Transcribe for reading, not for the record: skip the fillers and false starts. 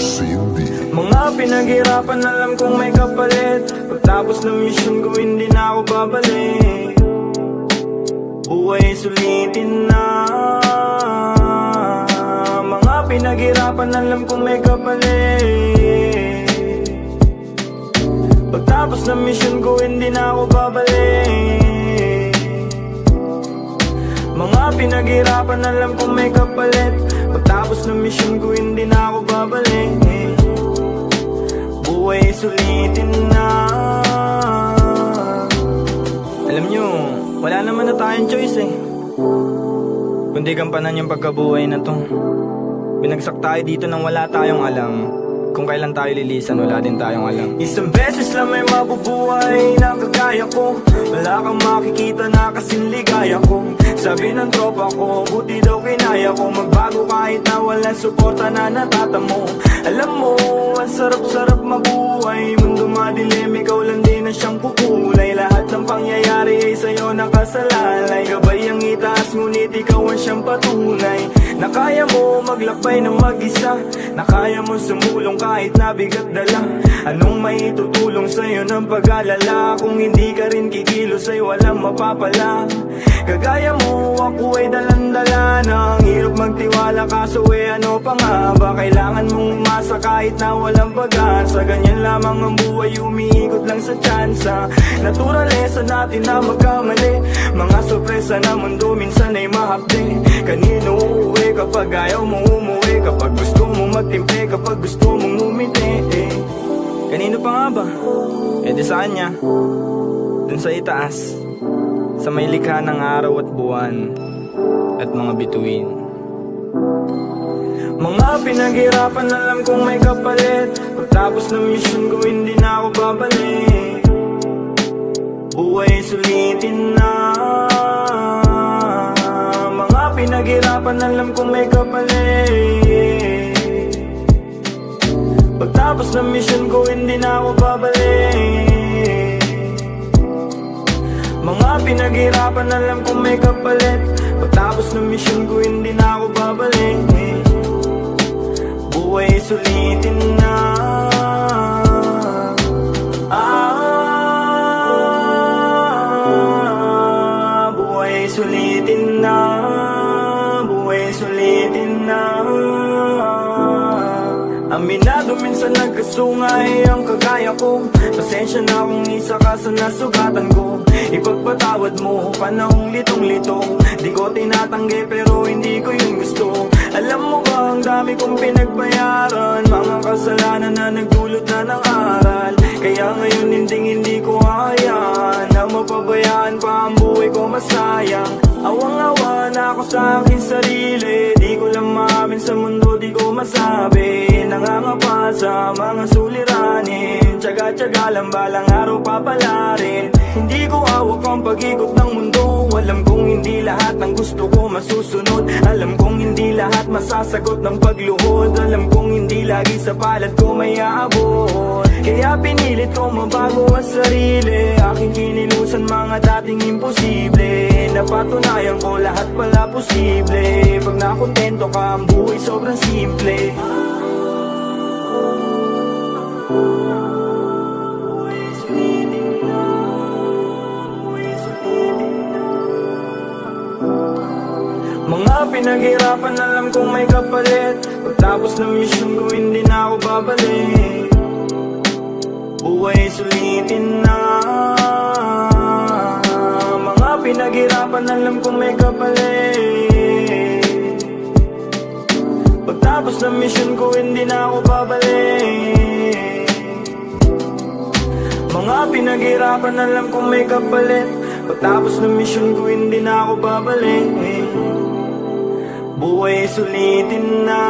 Cindy. Mga pinaghirapan, alam kong may kapalit. Pagtapos ng mission ko, hindi na ako babalik. Buhay sulitin na. Mga pinaghirapan, alam kong may kapalit. Pagtapos ng mission ko, hindi na ako babalik. Mga pinaghirapan, alam kong may kapalit. Pagtapos ng mission ko, hindi na ako babalik. Buhay sulitin na. Alam nyo, wala naman na tayong choice kundi gampanan yung pagkabuhay na to. Binagsak tayo dito nang wala tayong alam. Kung kailan tayo lilisan, wala din tayong alam. Isang beses lang may mabubuhay na kagaya ko. Wala kang makikita na kasing ligaya ko. Sabi ng tropa ko, buti daw kinaya ko magbago kahit na walang suporta na natatamo. Alam mo, ang sarap-sarap mabuhay. Mundo madilim, ikaw lang din na siyang kukulay. Lahat ng pangyayari ay sa'yo nakasalalay. Gabay ang itaas, ngunit ikaw ang siyang patunay. Na kaya mo maglakbay ng mag-isa. Na kaya mo sumulong kahit na bigat dala. Anong maitutulong sa'yo ng pag-alala? Kung hindi ka rin kikilos ay walang mapapala. Kagaya mo, ako ay dalandala na. Ang hirap magtiwala kaso ano pa nga ba? Kailangan mong umasa kahit na walang pag-asa. Ganyan lamang ang buhay, umiikot lang sa tsansa. Naturalesa natin na magkamali. Mga sorpresa na mundo minsan ay mahapdi. Kanino uuwi kapag ayaw mo umuwi? Kapag gusto mo magtimpe, kapag gusto mong umiti Kanino pa nga ba? Di sa kanya. Dun sa itaas, sa may likha ng araw at buwan at mga bituin. Mga pinaghirapan, alam kong may kapalit. Pagtapos ng mission ko, hindi na ako babalik. Buhay sulitin na. Mga pinaghirapan, alam kong may kapalit. Pagtapos ng mission ko, hindi na ako babalik. Mga pinaghirapan, alam kong may kapalit. Pagtapos ng mission ko, hindi na ako babalik. Buhay sulitin na. Buhay sulitin na. Buhay sulitin na. Aminado minsan nagkasungay ang kagaya ko. Pasensya na kung isa ka sa nasugatan ko. Ipagpatawad mo, panahong litong-litong. Di ko tinatanggi pero hindi ko yun gusto. Alam mo ba ang dami kong pinagbayaran, mga kasalanan na nagdulot na ng aral. Kaya ngayon hindi ko hayaan na mapabayaan pa ang buhay ko masayang. Awang-awa na ako sa aking sarili. Di ko lang maamin sa mundo, di ko masabi. Nangangapa sa mga suliranin. Tsaga-tsaga lang balang araw papalarin. Hindi ko hawak ang pag-ikot ng mundo. Alam kong hindi lahat ng gusto ko masusunod. Alam kong hindi lahat masasagot ng pagluhod. Alam kong hindi lagi sa palad ko may aabot. Kaya pinilit ko mabago ang sarili. Aking kinilusan mga dating imposible. Napatunayan ko lahat pala posible. Pag nakontento ka, ang buhay sobrang simple. Mga pinaghirapan, alam kong may kapalit. Pagtapos ng mission ko, hindi na ako babalik. Buhay sulitin na. Mga pinaghirapan, alam kong may kapalit. Pagtapos ng mission ko, hindi na ako babalik. Mga pinaghirapan, alam kong may kapalit. Pagtapos ng mission ko, hindi na ako babalik. Buhay sulitin na.